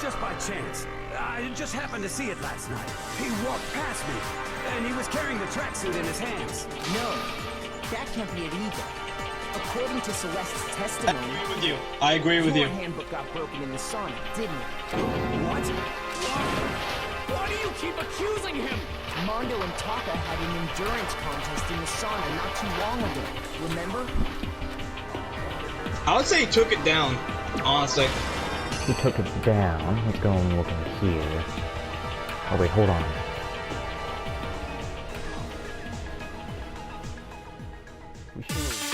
just by chance. I just happened to see it last night. He walked past me, and he was carrying the tracksuit in his hands. No, that can't be it either. According to Celeste's testimony, I agree with you. your handbook got broken in the sauna, didn't it? What? Why do you keep accusing him? Mondo and Taka had an endurance contest in the sauna not too long ago, remember? I would say he took it down, honestly. He took it down. Let's go and look in here. Oh wait, hold on. We should...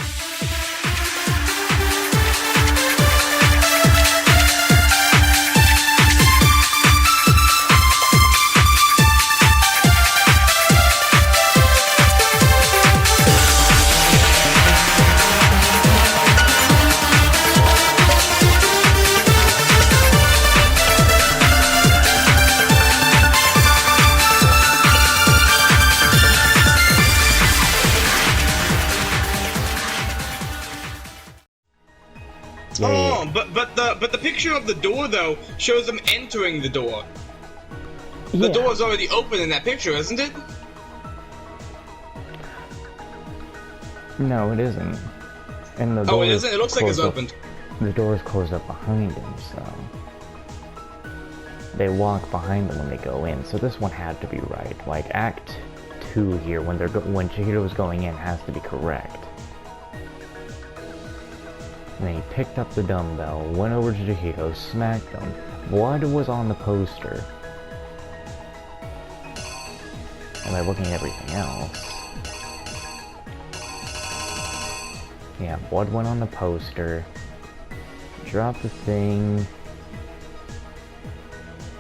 Oh, but the picture of the door though shows them entering the door. The door's already open in that picture, isn't it? No, it isn't. And the Oh, door it isn't? It looks like it's opened. The door is closed up behind him, so... They walk behind them when they go in, so this one had to be right. Like, Act 2 here, when Chihiro's going in, has to be correct. And then he picked up the dumbbell, went over to Chihiro, smacked him. Blood was on the poster. And by looking at everything else... Yeah, blood went on the poster. Dropped the thing.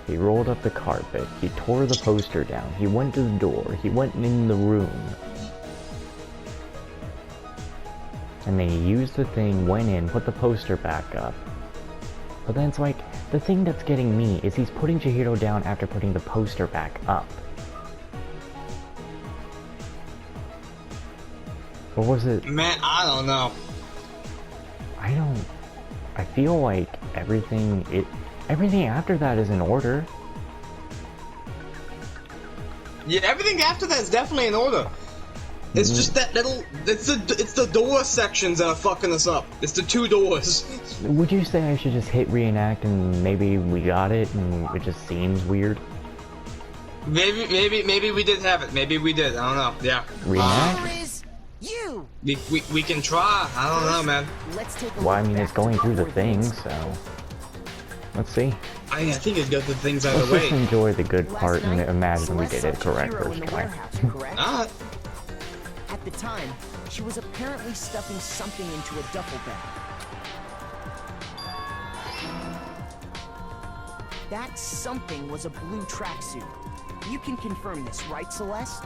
He rolled up the carpet. He tore the poster down. He went to the door. He went in the room. And then he used the thing, went in, put the poster back up. But then it's like, the thing that's getting me is he's putting Chihiro down after putting the poster back up. Or was it... Man, I don't know. I feel like everything after that is in order. Yeah, everything after that is definitely in order. It's just that little, it's the door sections that are fucking us up. It's the two doors. Would you say I should just hit reenact and maybe we got it and it just seems weird? Maybe we did have it. Maybe we did. I don't know. Yeah. Reenact? You. We can try. I don't know, man. Let's take a Well, I look mean, it's back going through the before thing, things- so... Let's see. I think it'd go through things either Let's way. just enjoy the good Last part and night, imagine we Celeste did it saw correct Chihiro first in the try. warehouse, correct? Alright. At the time, she was apparently stuffing something into a duffel bag. That something was a blue tracksuit. You can confirm this, right, Celeste?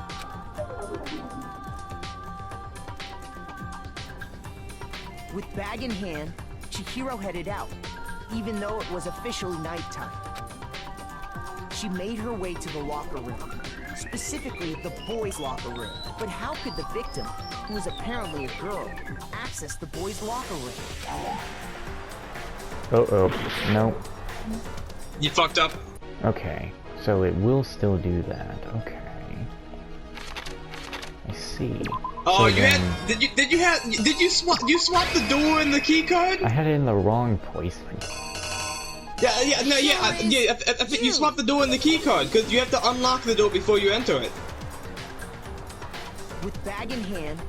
With bag in hand, Chihiro headed out, even though it was officially nighttime. She made her way to the locker room, specifically the boys' locker room. But how could the victim, who was apparently a girl, access the boys' locker room? Uh-oh. Nope. You fucked up. Okay. So it will still do that. Okay. I see. Oh, So you then- had did you swap the door and the key card? I had it in the wrong placement. I think you swapped the door and the key card because you have to unlock the door before you enter it. With bag in hand,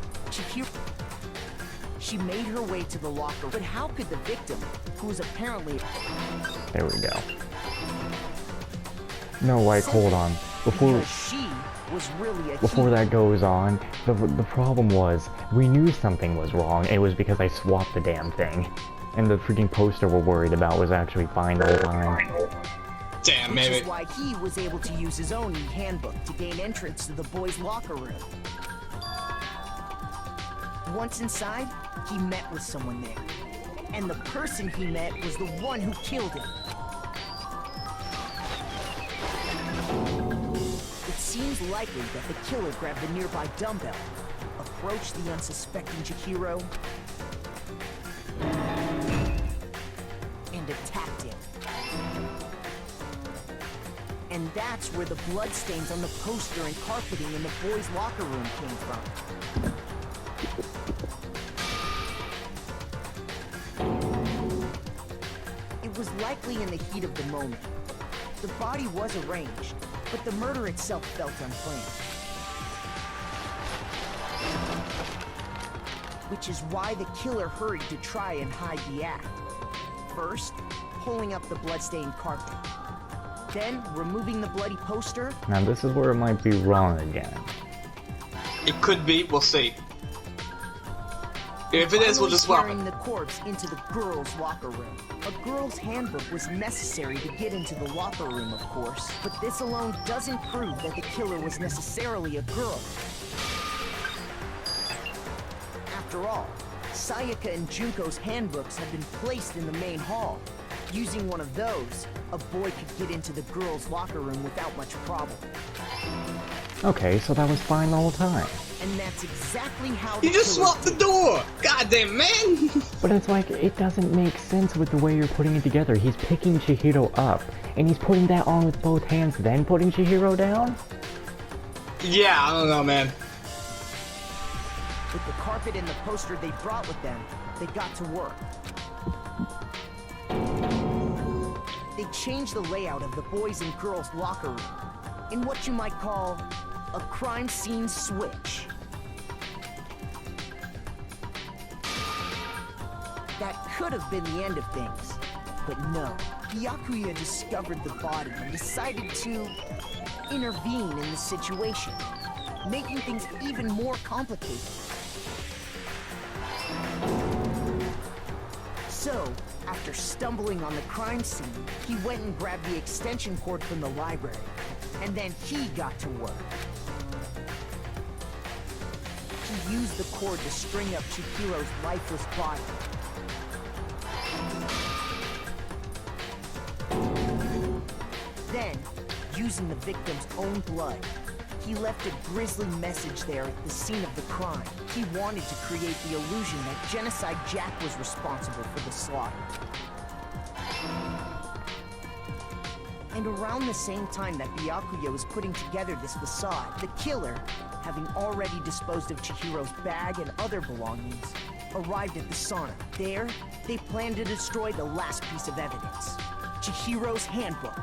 she made her way to the locker. But how could the victim, who was apparently... There we go. No, like, hold on. Because she was really a Before that goes on, the problem was, we knew something was wrong. It was because I swapped the damn thing. And the freaking poster we're worried about was actually fine the whole time. Damn, Which maybe. is why he was able to use his own handbook to gain entrance to the boys' locker room. Once inside, he met with someone there. And the person he met was the one who killed him. It seems likely that the killer grabbed the nearby dumbbell, approached the unsuspecting Chihiro, and attacked him. And that's where the bloodstains on the poster and carpeting in the boys' locker room came from. It was likely in the heat of the moment. The body was arranged, but the murder itself felt unplanned. Which is why the killer hurried to try and hide the act. First, pulling up the bloodstained carpet. Then, removing the bloody poster. Now this is where it might be wrong again. It could be, we'll see. If it is, we'll just swap carrying it. the corpse into the girls' locker room. A girl's handbook was necessary to get into the locker room, of course, but this alone doesn't prove that the killer was necessarily a girl. After all, Sayaka and Junko's handbooks had been placed in the main hall. Using one of those, a boy could get into the girls' locker room without much problem. Okay, so that was fine the whole time. And that's exactly how You the just killer swapped the did. door! Goddamn, man! But it's like, it doesn't make sense with the way you're putting it together. He's picking Chihiro up, and he's putting that on with both hands, then putting Chihiro down? Yeah, I don't know, man. With the carpet and the poster they brought with them, they got to work. They changed the layout of the boys' and girls' locker room in what you might call a crime scene switch. That could have been the end of things, but no. Byakuya discovered the body and decided to intervene in the situation, making things even more complicated. So, after stumbling on the crime scene, he went and grabbed the extension cord from the library, and then he got to work. He used the cord to string up Chihiro's lifeless body. Then, using the victim's own blood, he left a grisly message there at the scene of the crime. He wanted to create the illusion that Genocide Jack was responsible for the slaughter. And around the same time that Byakuya was putting together this facade, the killer, having already disposed of Chihiro's bag and other belongings, arrived at the sauna. There, they planned to destroy the last piece of evidence, Chihiro's handbook.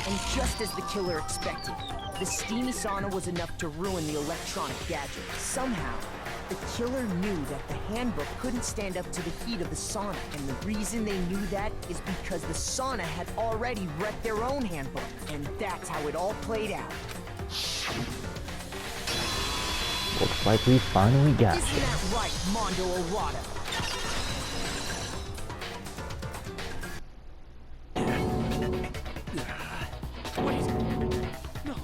And just as the killer expected, the steamy sauna was enough to ruin the electronic gadget. Somehow, the killer knew that the handbook couldn't stand up to the heat of the sauna, and the reason they knew that is because the sauna had already wrecked their own handbook, and that's how it all played out. Looks like we finally got Isn't you. that right, Mondo Orada? Wait! No!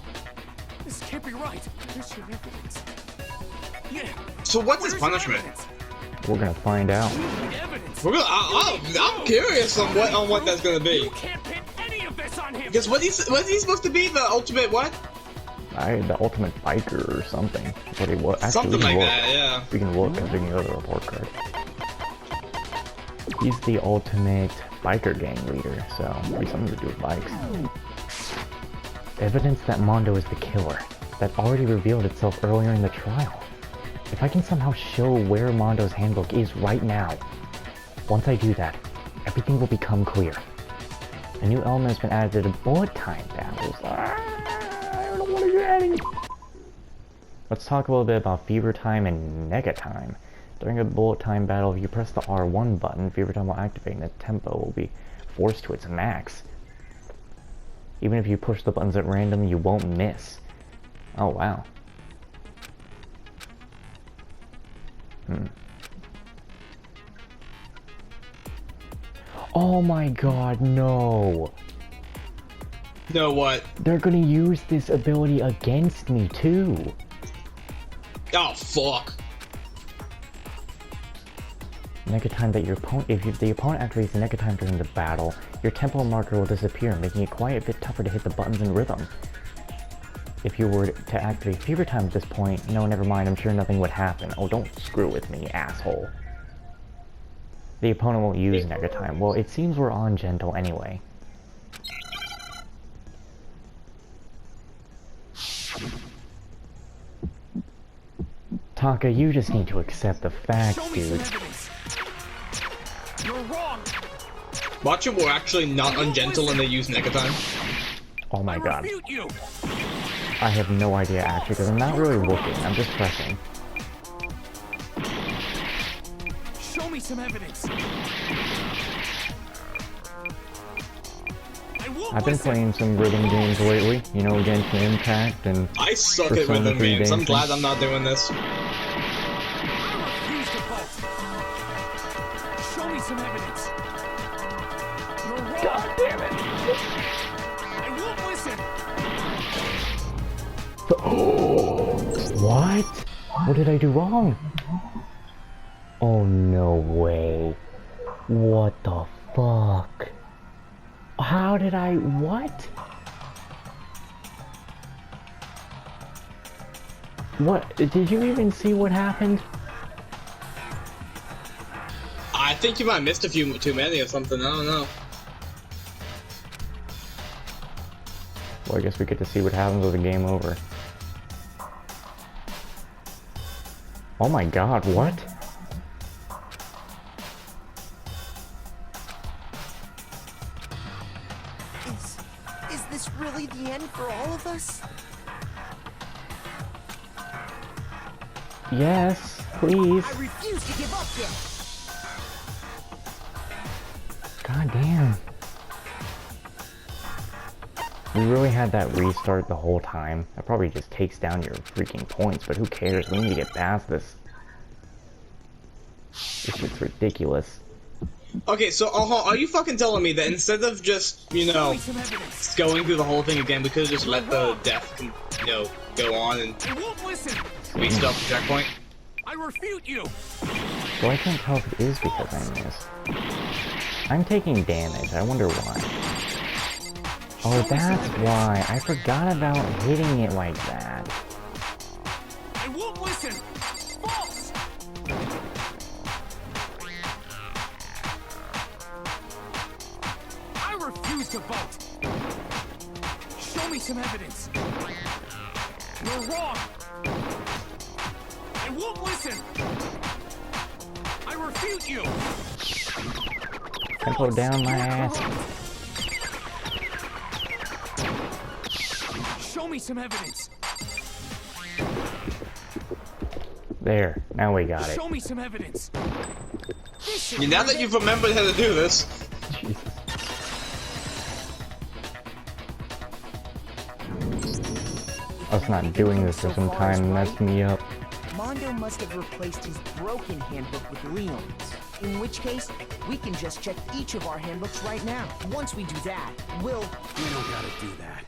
This can't be right! Where's your evidence? Yeah! So what's his Where's your punishment? evidence? We're gonna find out. Evidence! We're gonna, I'm curious on what that's gonna be. You can't pin any of this on him! Because was he supposed to be? The ultimate what? The ultimate biker or something. What he was. Actually, Something we can like look. that, yeah. We can look and we can go to the report card. He's the ultimate biker gang leader, so maybe something to do with bikes. Evidence that Mondo is the killer. That already revealed itself earlier in the trial. If I can somehow show where Mondo's handbook is right now, once I do that, everything will become clear. A new element has been added to the bullet time battles. I don't know what you're adding. Let's talk a little bit about fever time and nega time. During a bullet time battle, if you press the R1 button, fever time will activate and the tempo will be forced to its max. Even if you push the buttons at random, you won't miss. Oh wow. Oh my god, no! No, what? They're gonna use this ability against me too! Oh, fuck. Nega time that your opponent, if the opponent activates the nega time during the battle, your tempo marker will disappear, making it quite a bit tougher to hit the buttons in rhythm. If you were to activate fever time at this point, no, never mind, I'm sure nothing would happen. Oh, don't screw with me, asshole. The opponent won't use Nega Time. Well, it seems we're on gentle anyway. Taka, you just need to accept the facts, dude. You're wrong. Watch it, we're actually not ungentle and they use Nega Time. Oh my god. Refute you. I have no idea actually, because I'm not really looking, I'm just pressing. Show me some evidence. I've been playing some rhythm games lately, you know, Genshin Impact and I suck at Persona rhythm 3 games. I'm dancing. glad I'm not doing this. I refuse to vote. Show me some evidence. You're wrong. God damn it! I won't listen. Oh, what? What did I do wrong? Oh no way. What the fuck? How did I... what? What? Did you even see what happened? I think you might have missed a few too many or something, I don't know. Well, I guess we get to see what happens with the game over. Oh my god, what? Is this really the end for all of us? Yes, please. I refuse to give up yet. God damn. We really had that restart the whole time. That probably just takes down your freaking points, but who cares? We need to get past this. This shit's ridiculous. Okay, so are you fucking telling me that instead of just, you know, going through the whole thing again, we could have just let the death, you know, go on and I won't listen. reached off the checkpoint? I refute you. Well, I can't tell if it is because I missed. I'm taking damage. I wonder why. Oh, that's why. I forgot about hitting it like that. I won't listen. False. I refuse to vote. Show me some evidence. You're wrong. I won't listen. I refute you. Tempo down my ass. Show me some evidence. There. Now we got it. Show me some evidence. Now that you've remembered how to do this, Jesus. Us not doing this for some time messed me up. Mondo must have replaced his broken handbook with Leon's. In which case, we can just check each of our handbooks right now. Once we do that, we'll... We don't gotta do that.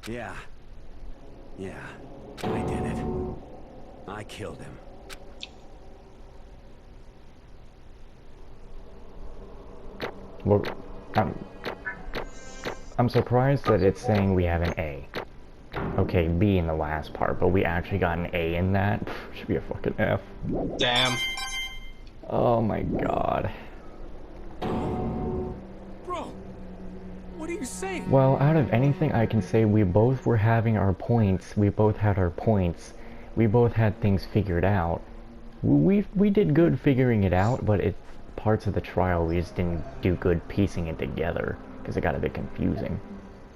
Yeah. Yeah. I did it. I killed him. Well, I'm surprised that it's saying we have an A. Okay, B in the last part, but we actually got an A in that. Should be a fucking F. damn. Oh my god. Bro, what are you saying? Well, out of anything I can say, we both were having our points. We both had our points. We both had things figured out. We did good figuring it out, but it's parts of the trial we just didn't do good piecing it together because it got a bit confusing.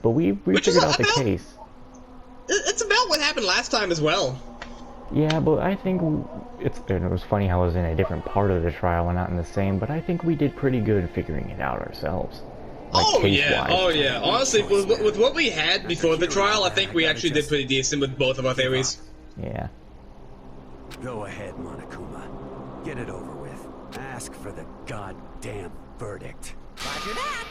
But we figured out the case. It's about what happened last time as well. Yeah, but I think it was funny how it was in a different part of the trial and not in the same, but I think we did pretty good figuring it out ourselves. Like, Oh yeah, case-wise. oh yeah. Honestly, with what we had before the trial, I think we actually did pretty decent with both of our theories. Yeah. Go ahead, Monokuma. Get it over with. Ask for the goddamn verdict. Roger that.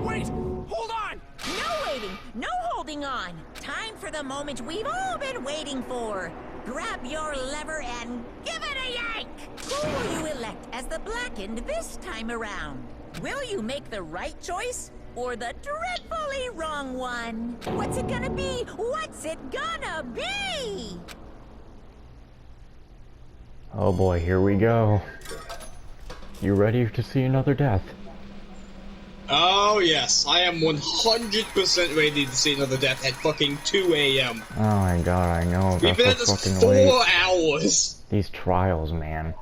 Wait! Hold on! No waiting, no holding on. Time for the moment we've all been waiting for. Grab your lever and give it a yank! Who will you elect as the Blackened this time around? Will you make the right choice or the dreadfully wrong one? What's it gonna be? What's it gonna be? Oh boy, here we go. You ready to see another death? Oh yes, I am 100% ready to see another death at fucking 2 a.m. Oh my god, I know. We've been at That's so this fucking 4 late. hours. These trials, man.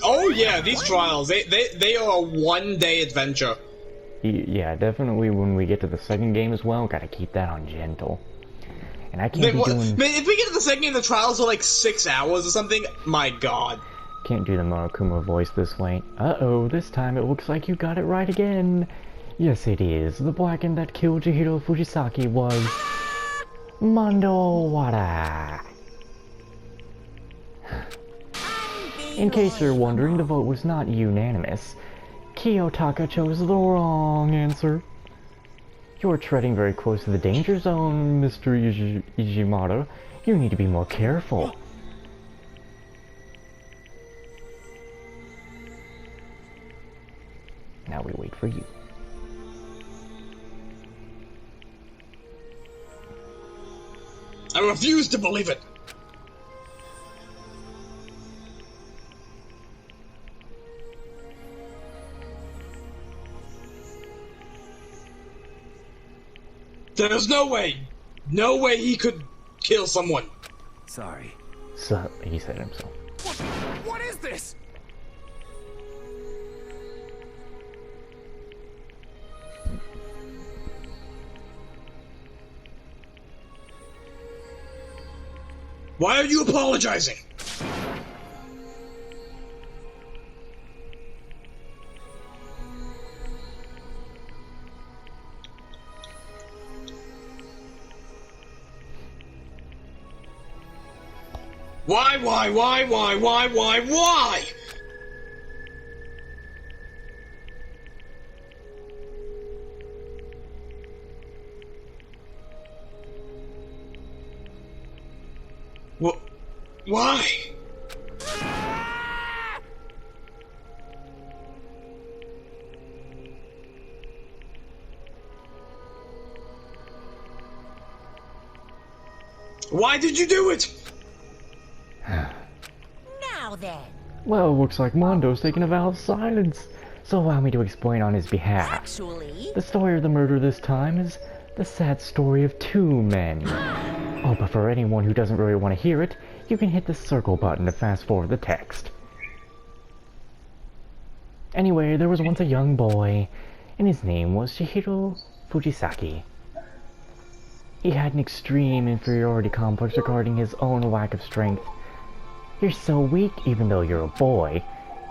Oh yeah, these trials, they are a one-day adventure. Yeah, definitely when we get to the second game as well, gotta keep that on gentle. And I can't be doing... Man, if we get to the second game, the trials are like 6 hours or something, my god. Can't do the Monokuma voice this way. Uh-oh, this time it looks like you got it right again. Yes, it is. The blackened that killed Chihiro Fujisaki was... Mondo Wada. In case you're wondering, the vote was not unanimous. Kiyotaka chose the wrong answer. You're treading very close to the danger zone, Mr. Ijimata. You need to be more careful. Now we wait for you. I refuse to believe it. There's no way he could kill someone. Sorry. So, he said himself. What is this? Why are you apologizing? Why? Why? Why did you do it? Now then. Well, looks like Mondo's taking a vow of silence. So allow me to explain on his behalf. Actually, The story of the murder this time is the sad story of two men. Oh, but for anyone who doesn't really want to hear it, you can hit the circle button to fast forward the text. Anyway, there was once a young boy, and his name was Chihiro Fujisaki. He had an extreme inferiority complex regarding his own lack of strength. You're so weak even though you're a boy.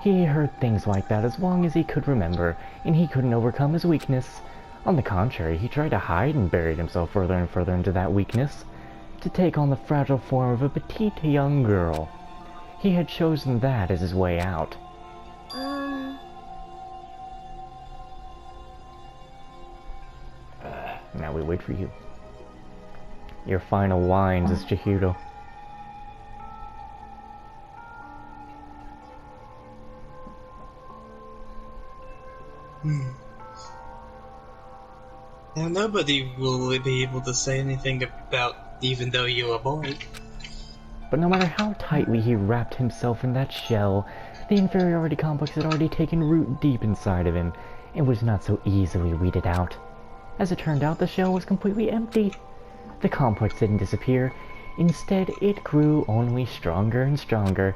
He heard things like that as long as he could remember, and he couldn't overcome his weakness. On the contrary, he tried to hide and buried himself further and further into that weakness, to take on the fragile form of a petite young girl. He had chosen that as his way out. Now we wait for you. Your final lines as Chihiro. Now nobody will be able to say anything about even though you're a boy. But no matter how tightly he wrapped himself in that shell, the inferiority complex had already taken root deep inside of him, and was not so easily weeded out. As it turned out, the shell was completely empty. The complex didn't disappear. Instead, it grew only stronger and stronger.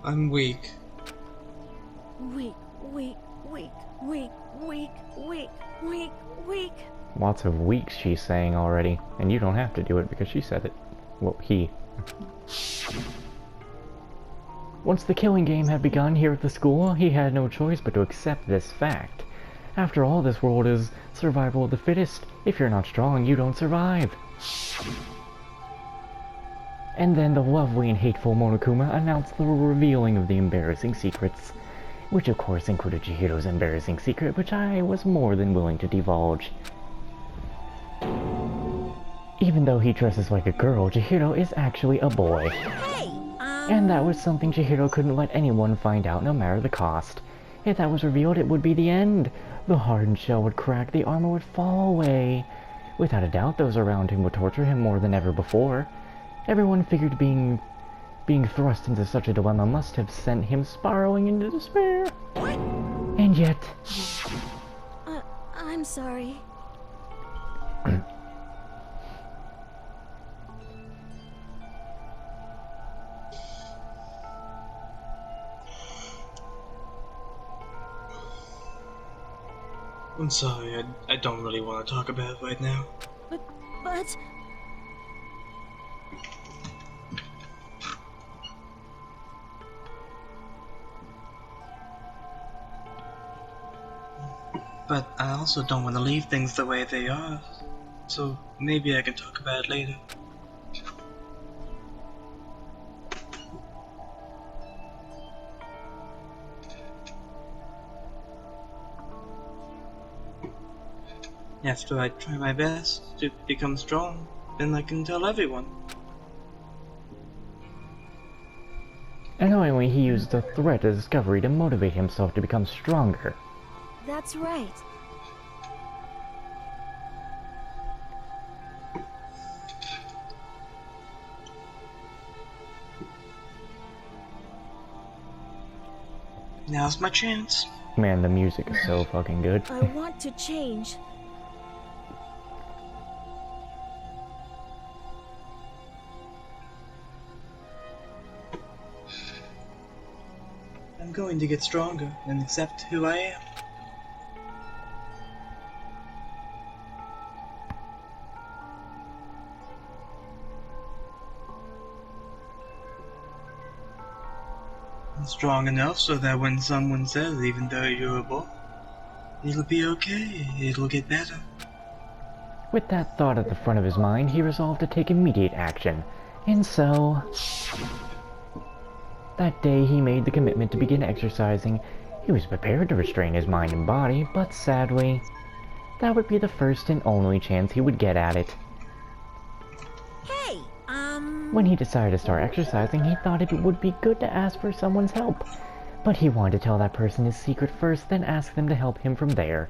I'm weak. Weak. Lots of weeks she's saying already, and you don't have to do it because she said it. Well, he. Once the killing game had begun here at the school, he had no choice but to accept this fact. After all, this world is survival of the fittest. If you're not strong, you don't survive. And then the lovely and hateful Monokuma announced the revealing of the embarrassing secrets, which of course included Chihiro's embarrassing secret, which I was more than willing to divulge. Even though he dresses like a girl, Chihiro is actually a boy. Hey, And that was something Chihiro couldn't let anyone find out, no matter the cost. If that was revealed, it would be the end. The hardened shell would crack, the armor would fall away. Without a doubt, those around him would torture him more than ever before. Everyone figured being thrust into such a dilemma must have sent him spiraling into despair. And yet... I'm sorry. I'm sorry, I don't really want to talk about it right now. But... But I also don't want to leave things the way they are, so maybe I can talk about it later. After I try my best to become strong, then I can tell everyone. Annoyingly, he used the threat of discovery to motivate himself to become stronger. That's right. Now's my chance. Man, the music is so fucking good. I want to change. I'm going to get stronger and accept who I am. I'm strong enough so that when someone says, even though you're a boy, it'll be okay, it'll get better. With that thought at the front of his mind, he resolved to take immediate action. And so... that day he made the commitment to begin exercising. He was prepared to restrain his mind and body, but sadly, that would be the first and only chance he would get at it. Hey, When he decided to start exercising, he thought it would be good to ask for someone's help. But he wanted to tell that person his secret first, then ask them to help him from there.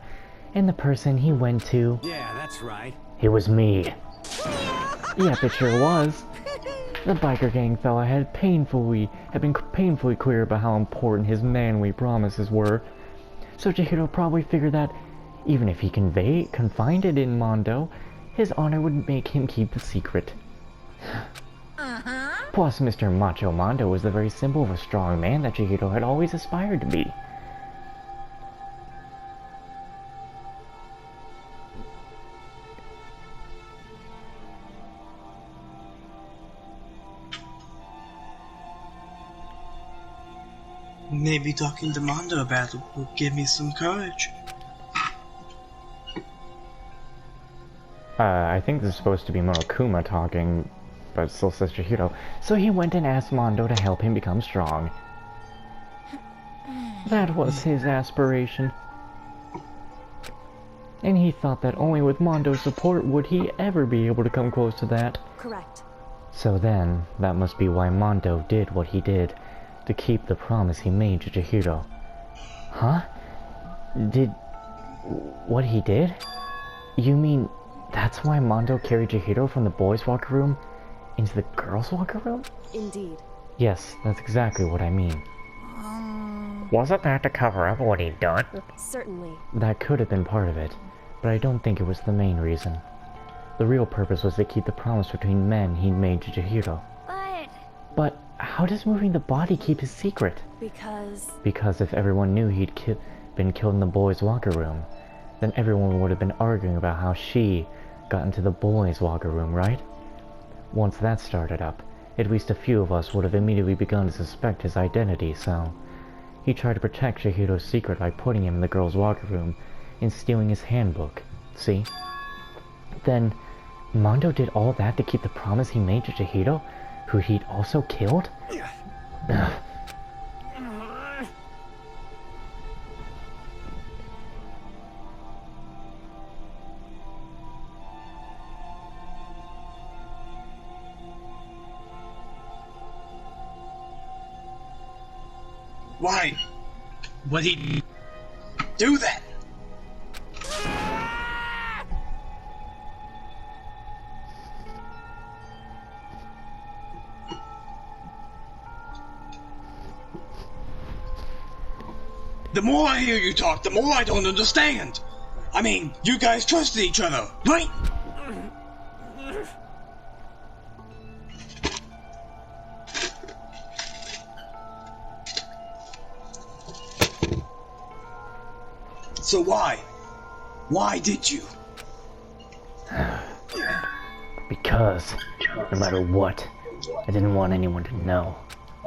And the person he went to... Yeah, that's right. it was me. Yep, it sure was. The biker gang fella had been painfully clear about how important his manly promises were. So Chihiro probably figured that, even if he confided in Mondo, his honor would make him keep the secret. Plus, Mr. Macho Mondo was the very symbol of a strong man that Chihiro had always aspired to be. Maybe talking to Mondo about it will give me some courage. I think this is supposed to be Monokuma talking, but it still says Chihiro. So he went and asked Mondo to help him become strong. That was his aspiration. And he thought that only with Mondo's support would he ever be able to come close to that. Correct. So then, that must be why Mondo did what he did, to keep the promise he made to Chihiro. Huh? What he did? You mean, that's why Mondo carried Chihiro from the boys' locker room into the girls' locker room? Indeed. Yes, that's exactly what I mean. Wasn't that to cover up what he'd done? Certainly. That could have been part of it, but I don't think it was the main reason. The real purpose was to keep the promise between men he'd made to Chihiro. But how does moving the body keep his secret? Because if everyone knew he'd been killed in the boys' locker room, then everyone would have been arguing about how she got into the boys' locker room, right? Once that started up, at least a few of us would have immediately begun to suspect his identity, so... he tried to protect Chihiro's secret by putting him in the girls' locker room and stealing his handbook, see? Then, Mondo did all that to keep the promise he made to Chihiro, who he'd also killed? Ugh. Why? Would he do that? The more I hear you talk, the more I don't understand. I mean, you guys trusted each other, right? So why? Why did you? Because, no matter what, I didn't want anyone to know.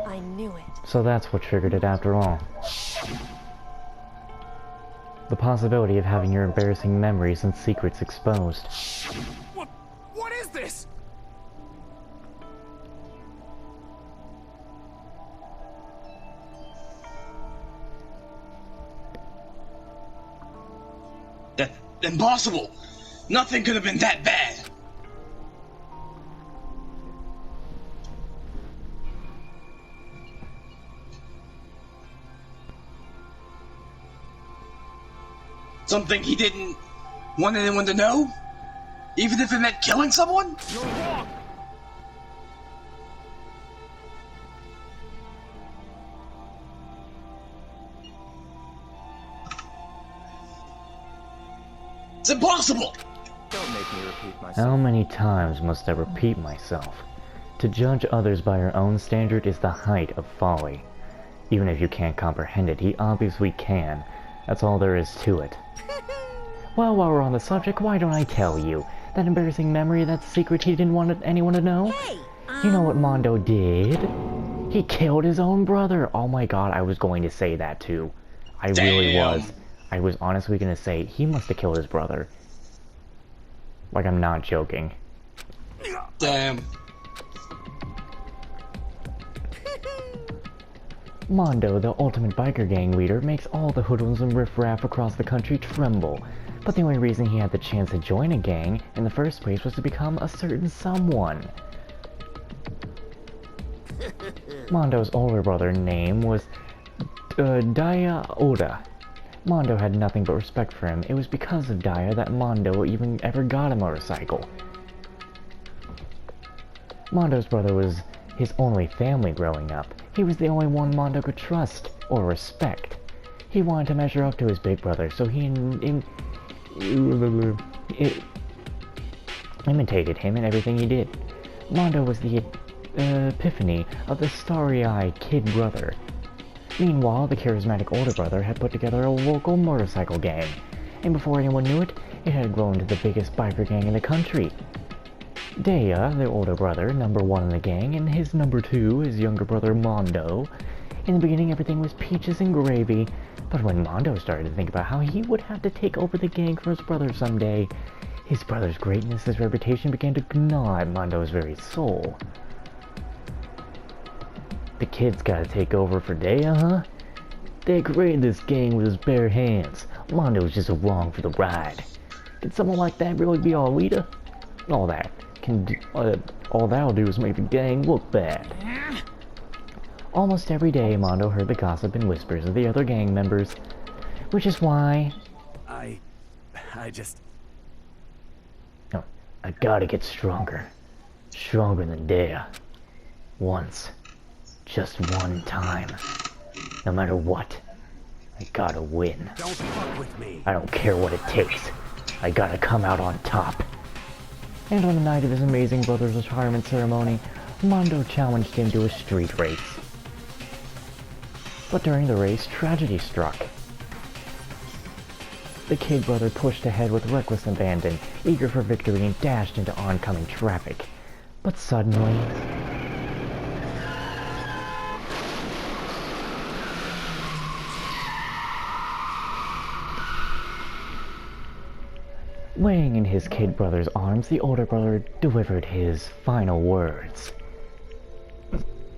I knew it. So that's what triggered it after all. The possibility of having your embarrassing memories and secrets exposed. What is this? That's impossible! Nothing could have been that bad! Something he didn't want anyone to know? Even if it meant killing someone? You're wrong. It's impossible! Don't make me repeat myself. How many times must I repeat myself? To judge others by your own standard is the height of folly. Even if you can't comprehend it, he obviously can. That's all there is to it. Well, while we're on the subject, why don't I tell you? That embarrassing memory, that secret he didn't want anyone to know? Hey, You know what Mondo did? He killed his own brother! Oh my god, I was going to say that too. I really was. I was honestly gonna say, he must have killed his brother. Like, I'm not joking. Damn. Mondo, the ultimate biker gang leader, makes all the hoodlums and riffraff across the country tremble. But the only reason he had the chance to join a gang in the first place was to become a certain someone. Mondo's older brother's name was Daya Oda. Mondo had nothing but respect for him. It was because of Daya that Mondo even ever got a motorcycle. Mondo's brother was his only family growing up. He was the only one Mondo could trust or respect. He wanted to measure up to his big brother, so he imitated him in everything he did. Mondo was the epiphany of the starry-eyed kid brother. Meanwhile, the charismatic older brother had put together a local motorcycle gang, and before anyone knew it, it had grown to the biggest biker gang in the country. Daya, the older brother, number one in the gang, and his number two, his younger brother Mondo. In the beginning, everything was peaches and gravy, but when Mondo started to think about how he would have to take over the gang for his brother someday, his brother's greatness, his reputation began to gnaw at Mondo's very soul. The kid's gotta take over for Daya, huh? They created this gang with his bare hands. Mondo's just along for the ride. Can someone like that really be our leader? All that'll do is make the gang look bad. Almost every day, Mondo heard the gossip and whispers of the other gang members, which is why... I just... No, I gotta get stronger. Stronger than Daya. Once. Just one time. No matter what, I gotta win. Don't fuck with me. I don't care what it takes. I gotta come out on top. And on the night of his amazing brother's retirement ceremony, Mondo challenged him to a street race. But during the race, tragedy struck. The kid brother pushed ahead with reckless abandon, eager for victory, and dashed into oncoming traffic. But suddenly... Laying in his kid brother's arms, the older brother delivered his final words.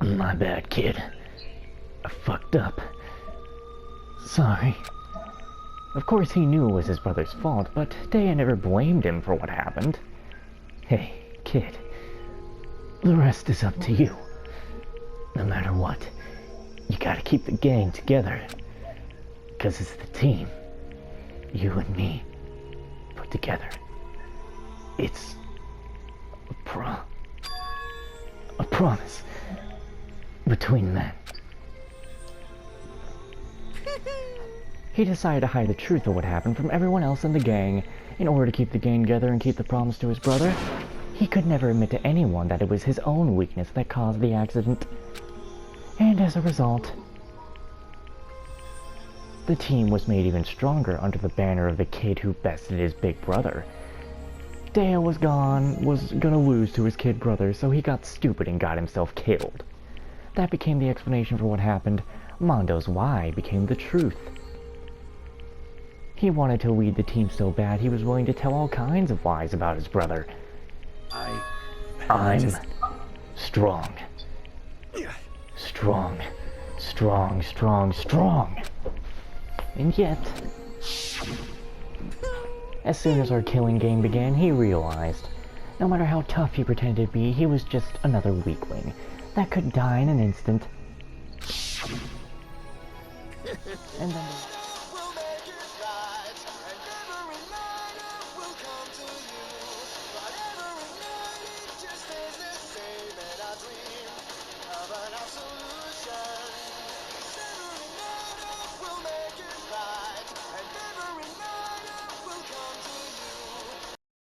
My bad, kid. I fucked up. Sorry. Of course he knew it was his brother's fault, but Daya never blamed him for what happened. Hey, kid. The rest is up to you. No matter what, you gotta keep the gang together. Because it's the team. You and me. Put together. It's a promise. Between men. He decided to hide the truth of what happened from everyone else in the gang in order to keep the gang together and keep the promise to his brother. He could never admit to anyone that it was his own weakness that caused the accident. And as a result, the team was made even stronger under the banner of the kid who bested his big brother. Dale was gonna lose to his kid brother, so he got stupid and got himself killed. That became the explanation for what happened. Mondo's why became the truth. He wanted to lead the team so bad he was willing to tell all kinds of lies about his brother. I'm strong. Strong. And yet, as soon as our killing game began, he realized, no matter how tough he pretended to be, he was just another weakling that could die in an instant. And then